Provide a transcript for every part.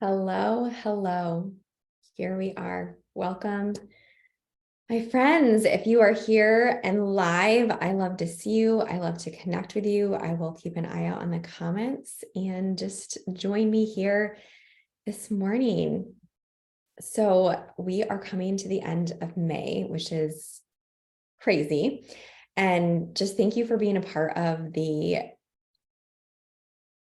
Hello, hello. Here we are. Welcome, my friends. If you are here and live, I love to see you. I love to connect with you. I will keep an eye out on the comments and just join me here this morning. So, we are coming to the end of May, which is crazy. And just thank you for being a part of the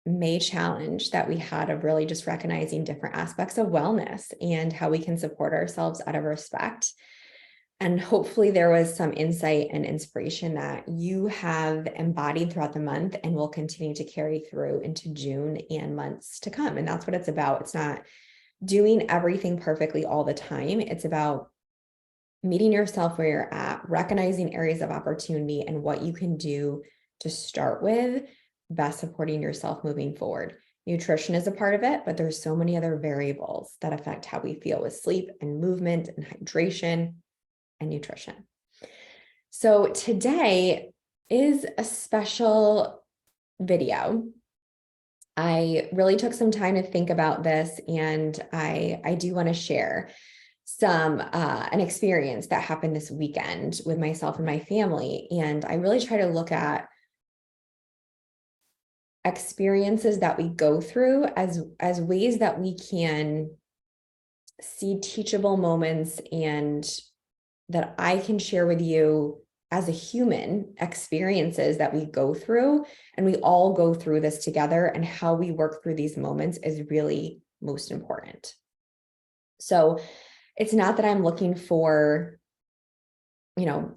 May challenge that we had of really just recognizing different aspects of wellness and how we can support ourselves out of respect. And hopefully there was some insight and inspiration that you have embodied throughout the month and will continue to carry through into June and months to come. And that's what it's about. It's not doing everything perfectly all the time. It's about meeting yourself where you're at, recognizing areas of opportunity and what you can do to start with, best supporting yourself moving forward. Nutrition is a part of it, but there's so many other variables that affect how we feel with sleep and movement and hydration and nutrition. So today is a special video. I really took some time to think about this, and I do want to share an experience that happened this weekend with myself and my family. And I really try to look at experiences that we go through as ways that we can see teachable moments, and that I can share with you as a human experiences that we go through, and we all go through this together, and how we work through these moments is really most important. So it's not that I'm looking for,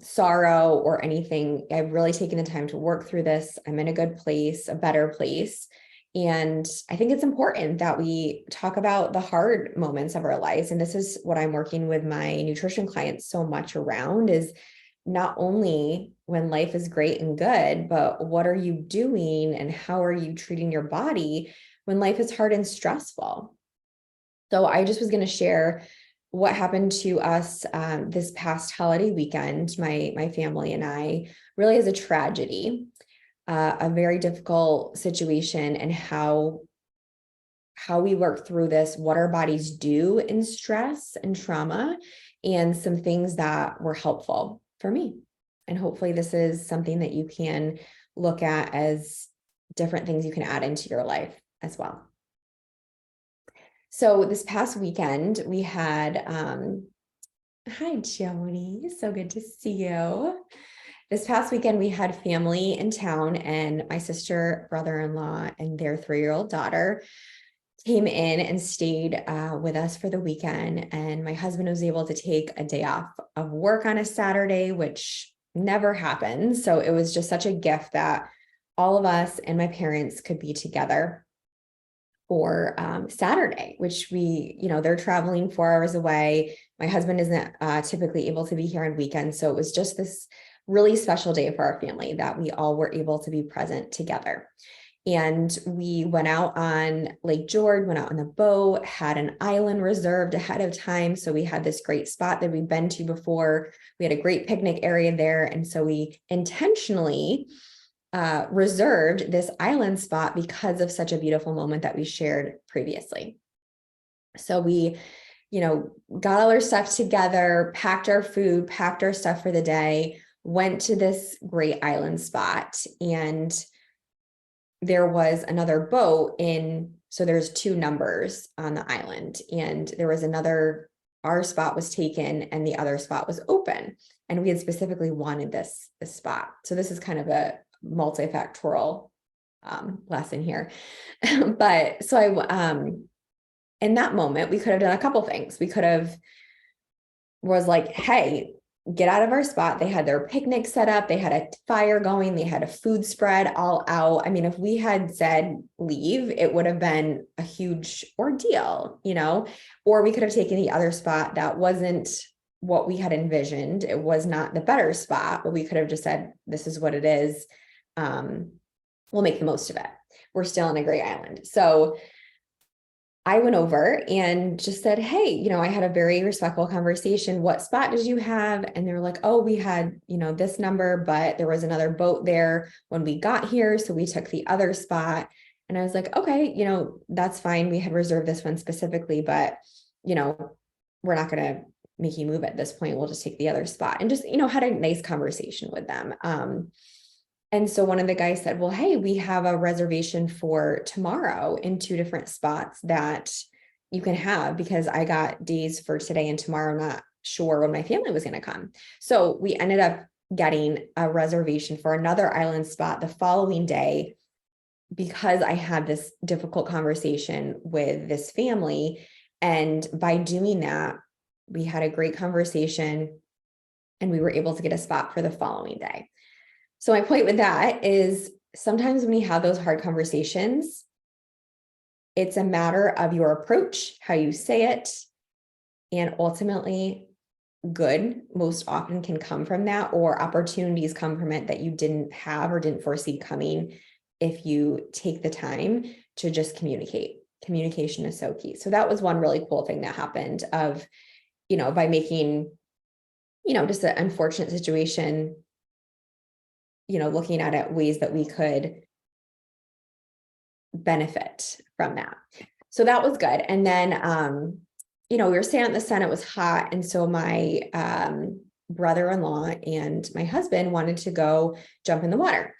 sorrow or anything. I've really taken the time to work through this. I'm in a good place, a better place. And I think it's important that we talk about the hard moments of our lives. And this is what I'm working with my nutrition clients so much around, is not only when life is great and good, but what are you doing and how are you treating your body when life is hard and stressful? So I just was going to share what happened to us this past holiday weekend, my family and I, really as a tragedy, a very difficult situation, and how we work through this, what our bodies do in stress and trauma, and some things that were helpful for me. And hopefully this is something that you can look at as different things you can add into your life as well. So this past weekend we had, hi Joni, so good to see you. This past weekend we had family in town, and my sister, brother-in-law, and their 3-year-old daughter came in and stayed with us for the weekend. And my husband was able to take a day off of work on a Saturday, which never happens. So it was just such a gift that all of us and my parents could be together for Saturday, which they're traveling 4 hours away. My husband isn't typically able to be here on weekends. So it was just this really special day for our family that we all were able to be present together. And we went out on Lake George, went out on the boat, had an island reserved ahead of time. So we had this great spot that we'd been to before. We had a great picnic area there. And so we intentionally reserved this island spot because of such a beautiful moment that we shared previously. So we, got all our stuff together, packed our food, packed our stuff for the day, went to this great island spot, and there was another boat so there's 2 numbers on the island, and there was our spot was taken and the other spot was open. And we had specifically wanted this spot. So this is kind of a multifactorial lesson here. But so in that moment, we could have done a couple things. We could have was like, hey, get out of our spot. They had their picnic set up. They had a fire going. They had a food spread all out. I mean, if we had said leave, it would have been a huge ordeal, or we could have taken the other spot that wasn't what we had envisioned. It was not the better spot, but we could have just said, this is what it is. We'll make the most of it. We're still on a great island. So I went over and just said, hey, I had a very respectful conversation. What spot did you have? And they were like, oh, we had, this number, but there was another boat there when we got here. So we took the other spot. And I was like, okay, that's fine. We had reserved this one specifically, but, we're not going to make you move at this point. We'll just take the other spot, and just, had a nice conversation with them. And so one of the guys said, well, hey, we have a reservation for tomorrow in 2 different spots that you can have, because I got days for today and tomorrow, not sure when my family was going to come. So we ended up getting a reservation for another island spot the following day, because I had this difficult conversation with this family. And by doing that, we had a great conversation and we were able to get a spot for the following day. So my point with that is, sometimes when we have those hard conversations, it's a matter of your approach, how you say it, and ultimately good most often can come from that, or opportunities come from it that you didn't have or didn't foresee coming if you take the time to just communicate. Communication is so key. So that was one really cool thing that happened of, by making, just an unfortunate situation, looking at it ways that we could benefit from that. So that was good. And then, we were staying in the sun, it was hot. And so my brother-in-law and my husband wanted to go jump in the water.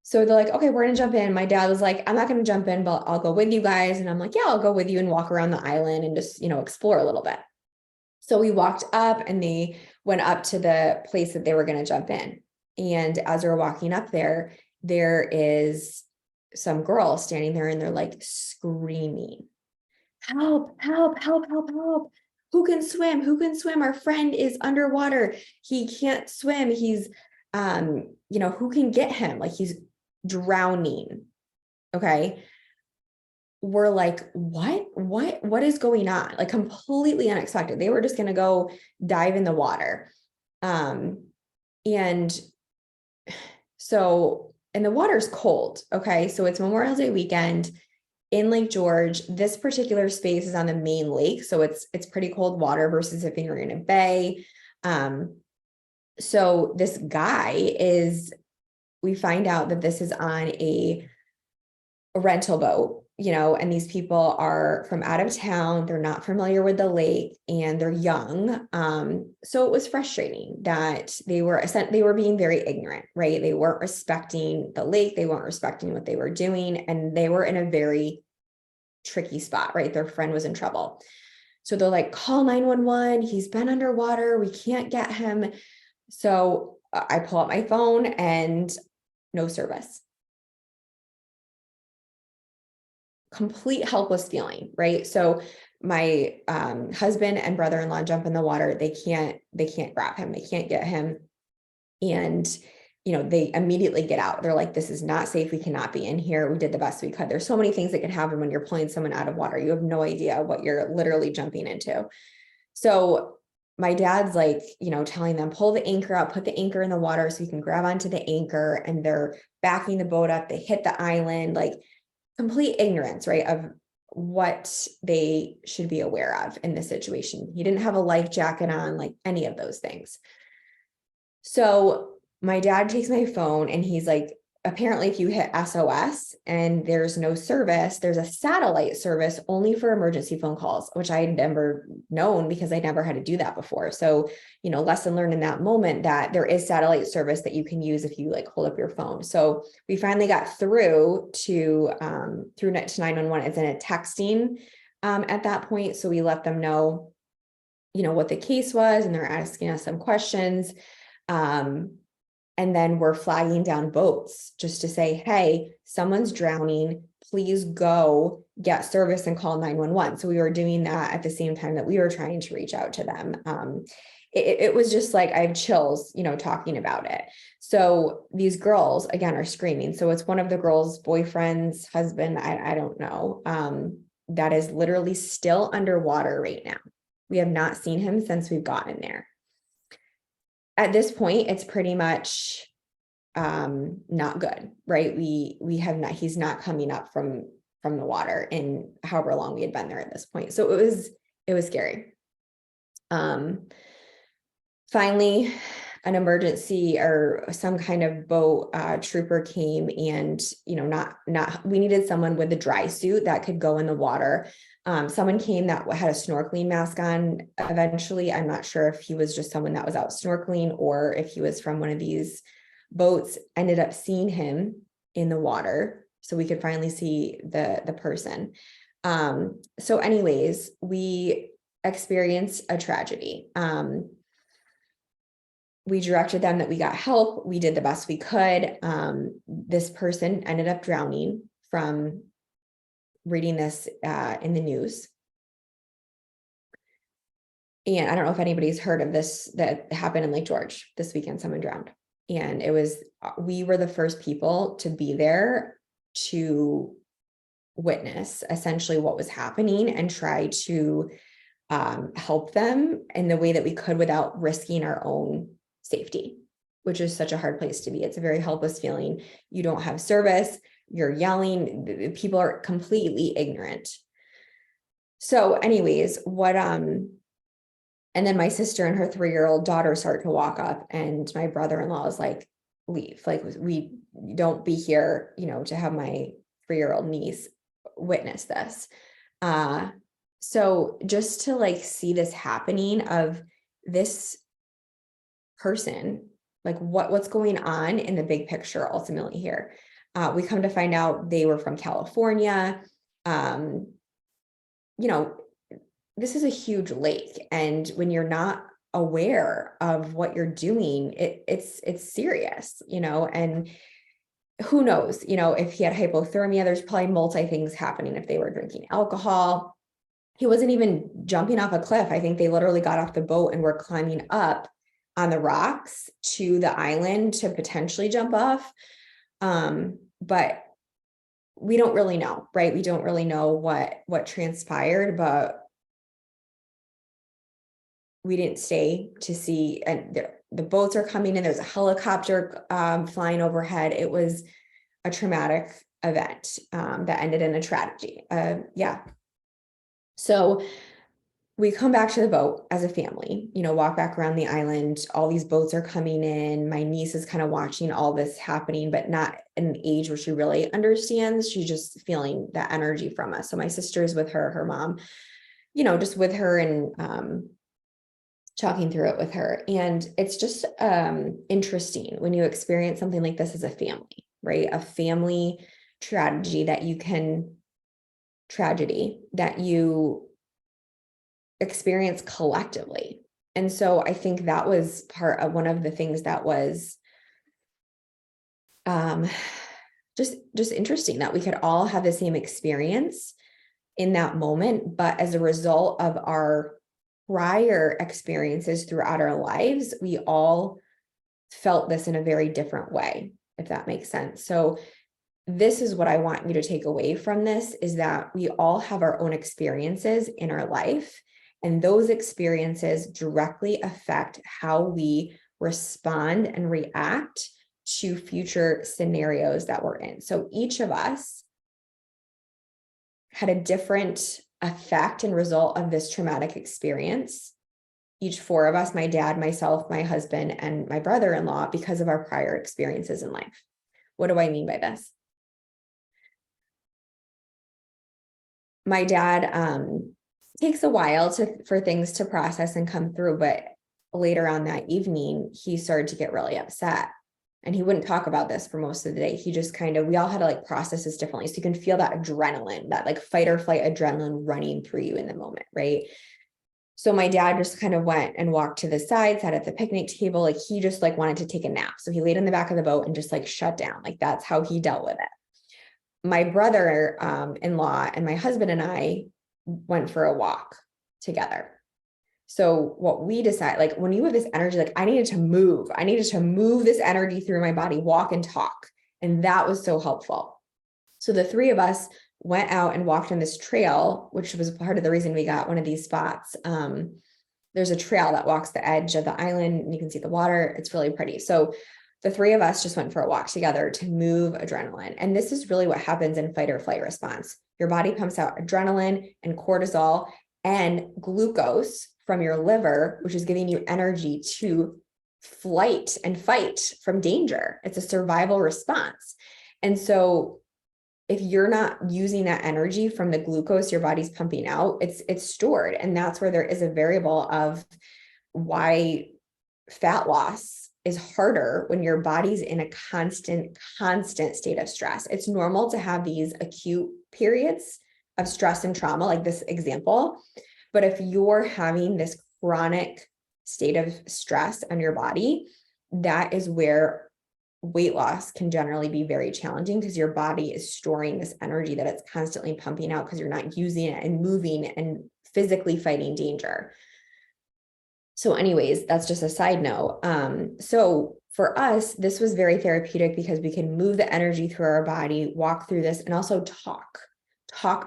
So they're like, okay, we're going to jump in. My dad was like, I'm not going to jump in, but I'll go with you guys. And I'm like, yeah, I'll go with you and walk around the island and just, explore a little bit. So we walked up and they went up to the place that they were going to jump in. And as we were walking up there, there is some girl standing there and they're like screaming, help, help, help, help, help. Who can swim? Who can swim? Our friend is underwater. He can't swim. He's, who can get him? Like, he's drowning. Okay. We're like, what is going on? Like, completely unexpected. They were just going to go dive in the water. And so, and the water's cold. Okay. So it's Memorial Day weekend in Lake George. This particular space is on the main lake. So it's pretty cold water versus if you're in a bay. So this guy we find out that this is on a rental boat, and these people are from out of town. They're not familiar with the lake and they're young. So it was frustrating that they were being very ignorant, right? They weren't respecting the lake. They weren't respecting what they were doing. And they were in a very tricky spot, right? Their friend was in trouble. So they're like, call 911. He's been underwater. We can't get him. So I pull out my phone and no service. Complete helpless feeling, right? So my husband and brother-in-law jump in the water. They can't grab him. They can't get him. And, they immediately get out. They're like, this is not safe. We cannot be in here. We did the best we could. There's so many things that could happen when you're pulling someone out of water. You have no idea what you're literally jumping into. So my dad's like, telling them, pull the anchor out, put the anchor in the water so you can grab onto the anchor, and they're backing the boat up. They hit the island, like complete ignorance, right, of what they should be aware of in this situation. He didn't have a life jacket on, like any of those things. So my dad takes my phone and he's like, apparently if you hit SOS and there's no service, there's a satellite service only for emergency phone calls, which I had never known because I never had to do that before. So, lesson learned in that moment that there is satellite service that you can use if you like hold up your phone. So we finally got through to 911. It's in a texting at that point. So we let them know, what the case was, and they're asking us some questions. And then we're flagging down boats just to say, hey, someone's drowning, please go get service and call 911. So we were doing that at the same time that we were trying to reach out to them. It was just like, I have chills, talking about it. So these girls, again, are screaming. So it's one of the girls' boyfriend's husband, I don't know, that is literally still underwater right now. We have not seen him since we've gotten there. At this point, it's pretty much not good, right? We have not, he's not coming up from the water in however long we had been there at this point. So it was scary. Finally, an emergency or some kind of boat trooper came and, we needed someone with a dry suit that could go in the water. Someone came that had a snorkeling mask on eventually. I'm not sure if he was just someone that was out snorkeling or if he was from one of these boats. Ended up seeing him in the water so we could finally see the person. So anyways, we experienced a tragedy. We directed them that we got help. We did the best we could. This person ended up drowning from reading this in the news. And I don't know if anybody's heard of this that happened in Lake George this weekend. Someone drowned. And we were the first people to be there to witness essentially what was happening and try to help them in the way that we could without risking our own safety, which is such a hard place to be. It's a very helpless feeling. You don't have service, you're yelling, people are completely ignorant. So anyways, and then my sister and her 3-year-old daughter start to walk up, and my brother-in-law is like, leave, like, we don't be here, to have my 3-year-old niece witness this. So just to like see this happening of this person, like what's going on in the big picture ultimately here. We come to find out they were from California. This is a huge lake, and when you're not aware of what you're doing, it's serious, and who knows, if he had hypothermia, there's probably multi things happening if they were drinking alcohol. He wasn't even jumping off a cliff. I think they literally got off the boat and were climbing up on the rocks to the island to potentially jump off. But we don't really know, right? We don't really know what transpired, but we didn't stay to see, and the boats are coming in. There's a helicopter flying overhead. It was a traumatic event that ended in a tragedy. So we come back to the boat as a family, walk back around the island. All these boats are coming in. My niece is kind of watching all this happening, but not in an age where she really understands. She's just feeling that energy from us. So my sister's with her mom, just with her and talking through it with her. And it's just interesting when you experience something like this as a family, right? A family tragedy that you experience collectively. And so I think that was part of one of the things that was just interesting, that we could all have the same experience in that moment, but as a result of our prior experiences throughout our lives, we all felt this in a very different way, if that makes sense. So this is what I want you to take away from this, is that we all have our own experiences in our life, and those experiences directly affect how we respond and react to future scenarios that we're in. So each of us had a different effect and result of this traumatic experience. Each 4 of us, my dad, myself, my husband, and my brother-in-law, because of our prior experiences in life. What do I mean by this? My dad takes a while for things to process and come through, but later on that evening, he started to get really upset. And he wouldn't talk about this for most of the day. He just we all had to like process this differently. So you can feel that adrenaline, that like fight or flight adrenaline running through you in the moment, right? So my dad just kind of went and walked to the side, sat at the picnic table. Like he just like wanted to take a nap. So he laid on the back of the boat and just like shut down. Like that's how he dealt with it. My brother-in-law and my husband and I went for a walk together. So what we decided, like when you have this energy, like I needed to move this energy through my body, walk and talk. And that was so helpful. So the 3 of us went out and walked on this trail, which was part of the reason we got one of these spots. There's a trail that walks the edge of the island and you can see the water. It's really pretty. So the 3 of us just went for a walk together to move adrenaline. And this is really what happens in fight or flight response. Your body pumps out adrenaline and cortisol and glucose from your liver, which is giving you energy to flight and fight from danger. It's a survival response. And so if you're not using that energy from the glucose your body's pumping out, it's stored. And that's where there is a variable of why fat loss is harder when your body's in a constant state of stress. It's normal to have these acute periods of stress and trauma, like this example. But if you're having this chronic state of stress on your body, that is where weight loss can generally be very challenging, because your body is storing this energy that it's constantly pumping out because you're not using it and moving and physically fighting danger. So anyways, that's just a side note. So for us, this was very therapeutic because we can move the energy through our body, walk through this, and also talk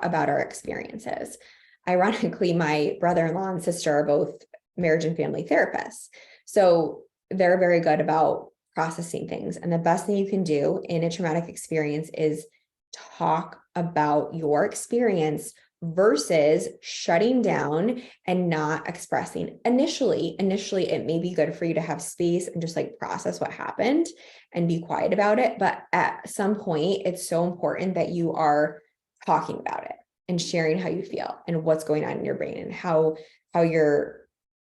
about our experiences. Ironically, my brother-in-law and sister are both marriage and family therapists. So they're very good about processing things. And the best thing you can do in a traumatic experience is talk about your experience versus shutting down and not expressing. Initially, it may be good for you to have space and just like process what happened and be quiet about it. But at some point, it's so important that you are talking about it and sharing how you feel and what's going on in your brain and how you're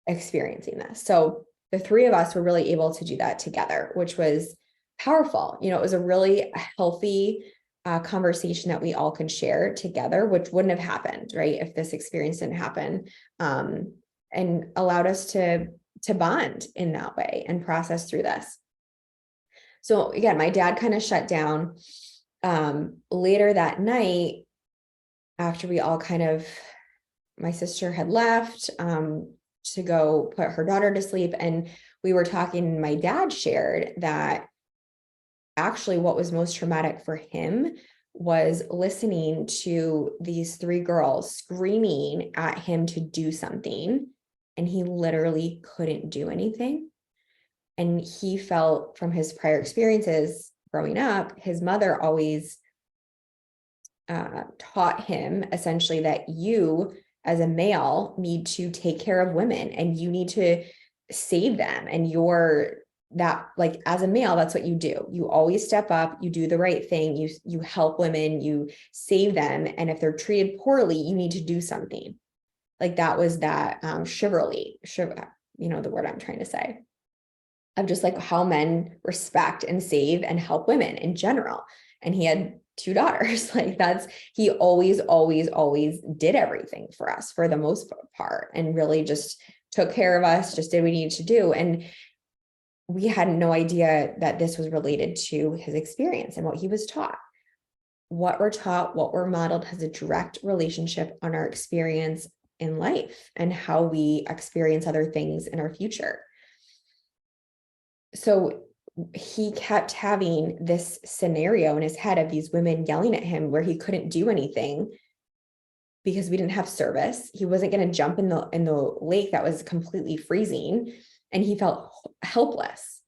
experiencing this. So the three of us were really able to do that together, which was powerful. You know, it was a really healthy conversation that we all could share together, which wouldn't have happened, right, if this experience didn't happen, and allowed us to bond in that way and process through this. So again, my dad kind of shut down. Later that night, after we all my sister had left to go put her daughter to sleep, and we were talking, and my dad shared that actually what was most traumatic for him was listening to these three girls screaming at him to do something, and he literally couldn't do anything. And he felt from his prior experiences growing up, his mother always taught him essentially that you as a male need to take care of women and you need to save them. And that, like, as a male, that's what you do. You always step up, you do the right thing, you help women, you save them. And if they're treated poorly, you need to do something. Like that was that chivalry, you know, the word I'm trying to say, of just like how men respect and save and help women in general. And he had two daughters. Like he always did everything for us for the most part, and really just took care of us, just did what we needed to do. And we had no idea that this was related to his experience and what he was taught. What we're taught, what we're modeled has a direct relationship on our experience in life and how we experience other things in our future. So he kept having this scenario in his head of these women yelling at him where he couldn't do anything because we didn't have service. He wasn't going to jump in the lake that was completely freezing, and he felt helpless,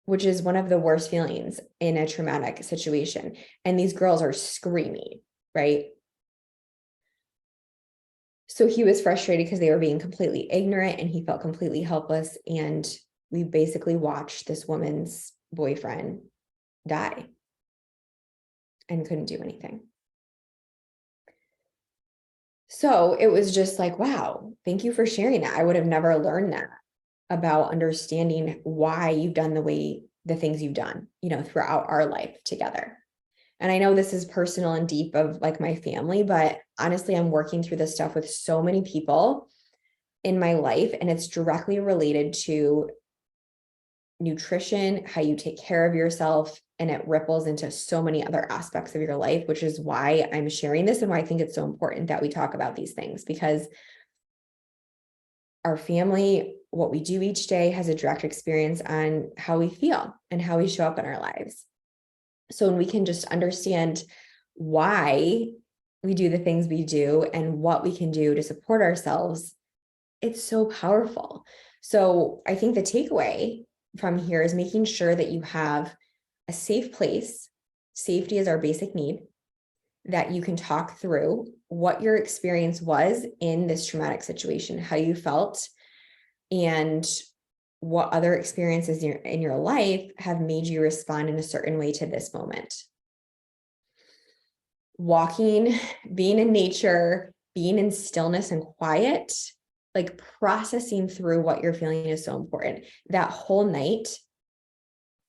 which is one of the worst feelings in a traumatic situation. And these girls are screaming, right? So he was frustrated because they were being completely ignorant, and he felt completely helpless. And we basically watched this woman's boyfriend die and couldn't do anything. So it was just like, wow, thank you for sharing that. I would have never learned that about understanding why you've done the things you've done, you know, throughout our life together. And I know this is personal and deep of like my family, but honestly, I'm working through this stuff with so many people in my life, and it's directly related to nutrition, how you take care of yourself, and it ripples into so many other aspects of your life, which is why I'm sharing this and why I think it's so important that we talk about these things, because our family, what we do each day, has a direct experience on how we feel and how we show up in our lives. So when we can just understand why we do the things we do and what we can do to support ourselves, it's so powerful. So I think the takeaway from here is making sure that you have a safe place. Safety is our basic need, that you can talk through what your experience was in this traumatic situation, how you felt, and what other experiences in your life have made you respond in a certain way to this moment. Walking, being in nature, being in stillness and quiet, like processing through what you're feeling is so important. That whole night,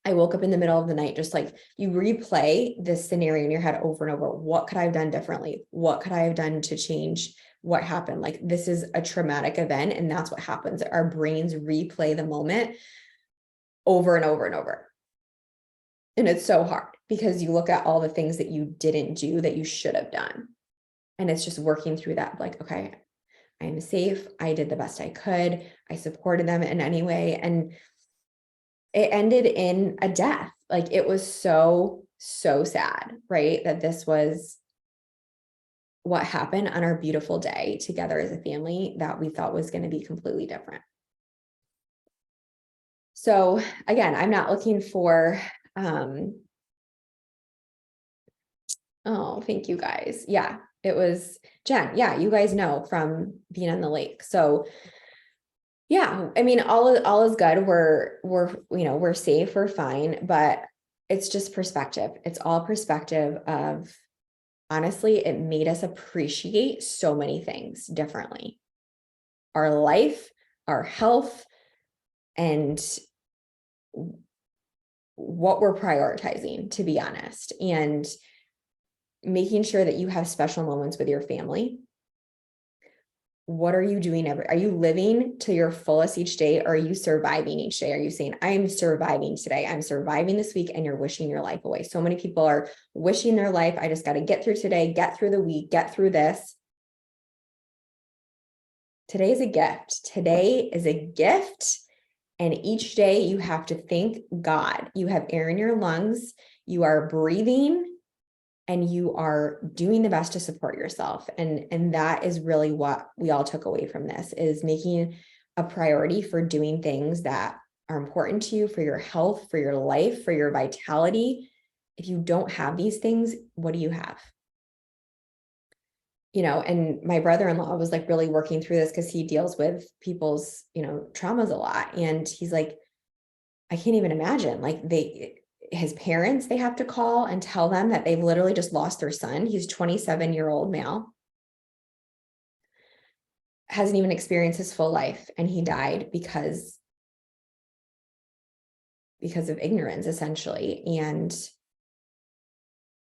I woke up in the middle of the night, just like you replay this scenario in your head over and over. What could I have done differently? What could I have done to change what happened? Like, this is a traumatic event, and that's what happens. Our brains replay the moment over and over and over. And it's so hard because you look at all the things that you didn't do that you should have done. And it's just working through that, like, okay, I am safe. I did the best I could. I supported them in any way. And it ended in a death. Like, it was so, so sad, right? That this was what happened on our beautiful day together as a family that we thought was going to be completely different. So again, I'm not looking for, oh, thank you guys. Yeah, it was Jen. Yeah, you guys know from being on the lake. So yeah, I mean, all is good. We're safe, we're fine, but it's just perspective. It's all perspective of, honestly, it made us appreciate so many things differently. Our life, our health, and what we're prioritizing, to be honest, and making sure that you have special moments with your family. What are you doing are you living to your fullest each day? Or are you surviving each day? Are you saying, I'm surviving today, I'm surviving this week, and you're wishing your life away? So many people are wishing their life, I just got to get through today, get through the week, get through this. Today is a gift. Today is a gift. And each day you have to thank God. You have air in your lungs, you are breathing, and you are doing the best to support yourself. And that is really what we all took away from this, is making a priority for doing things that are important to you, for your health, for your life, for your vitality. If you don't have these things, what do you have? And my brother-in-law was like really working through this because he deals with people's, traumas a lot. And he's like, I can't even imagine, like his parents, they have to call and tell them that they've literally just lost their son. He's 27-year-old male, hasn't even experienced his full life. And he died because of ignorance, essentially. And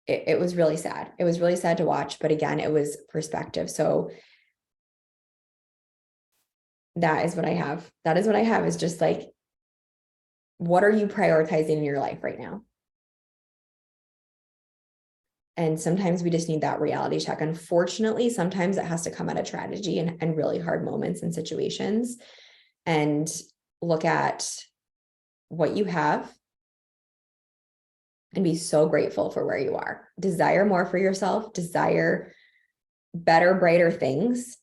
it was really sad. It was really sad to watch, but again, it was perspective. So that is what I have. That is what I have, is just like, what are you prioritizing in your life right now? And sometimes we just need that reality check. Unfortunately, sometimes it has to come out of tragedy and really hard moments and situations, and look at what you have and be so grateful for where you are. Desire more for yourself, desire better, brighter things,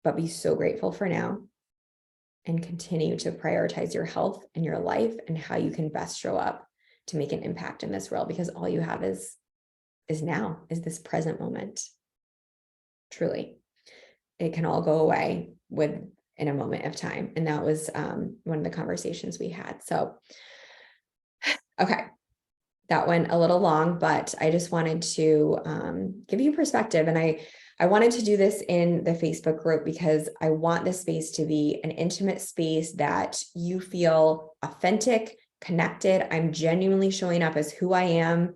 but be so grateful for now, and continue to prioritize your health and your life and how you can best show up to make an impact in this world, because all you have is now, is this present moment. Truly, it can all go away in a moment of time. And that was one of the conversations we had. So, okay, that went a little long, but I just wanted to give you perspective. And I wanted to do this in the Facebook group because I want this space to be an intimate space that you feel authentic, connected. I'm genuinely showing up as who I am.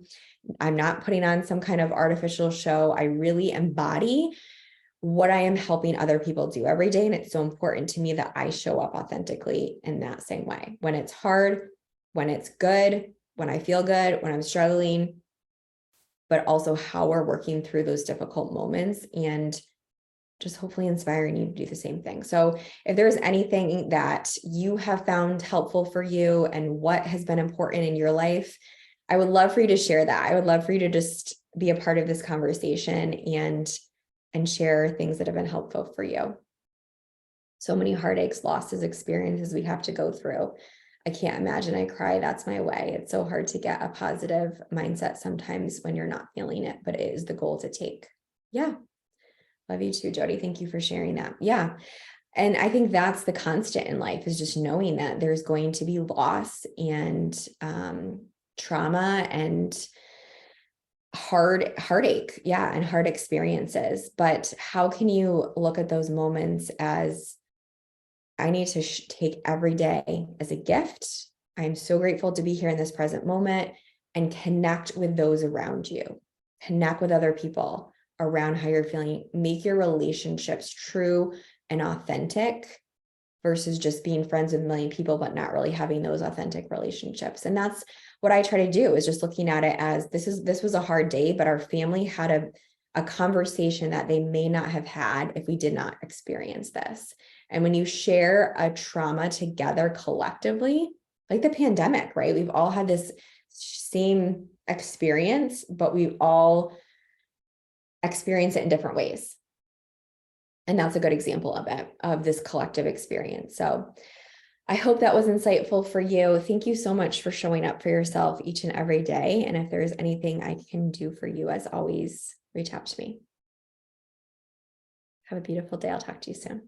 I'm not putting on some kind of artificial show. I really embody what I am helping other people do every day. And it's so important to me that I show up authentically in that same way. When it's hard, when it's good, when I feel good, when I'm struggling, but also how we're working through those difficult moments, and just hopefully inspiring you to do the same thing. So if there's anything that you have found helpful for you and what has been important in your life, I would love for you to share that. I would love for you to just be a part of this conversation and share things that have been helpful for you. So many heartaches, losses, experiences we have to go through. I can't imagine. I cry. That's my way. It's so hard to get a positive mindset sometimes when you're not feeling it, but it is the goal to take. Yeah. Love you too, Jody. Thank you for sharing that. Yeah. And I think that's the constant in life, is just knowing that there's going to be loss and trauma and heartache. Yeah. And hard experiences. But how can you look at those moments as, I need to take every day as a gift. I'm so grateful to be here in this present moment, and connect with those around you, connect with other people around how you're feeling, make your relationships true and authentic versus just being friends with a million people, but not really having those authentic relationships. And that's what I try to do, is just looking at it as this was a hard day, but our family had a conversation that they may not have had if we did not experience this. And when you share a trauma together collectively, like the pandemic, right? We've all had this same experience, but we all experience it in different ways. And that's a good example of it, of this collective experience. So I hope that was insightful for you. Thank you so much for showing up for yourself each and every day. And if there's anything I can do for you, as always, reach out to me. Have a beautiful day. I'll talk to you soon.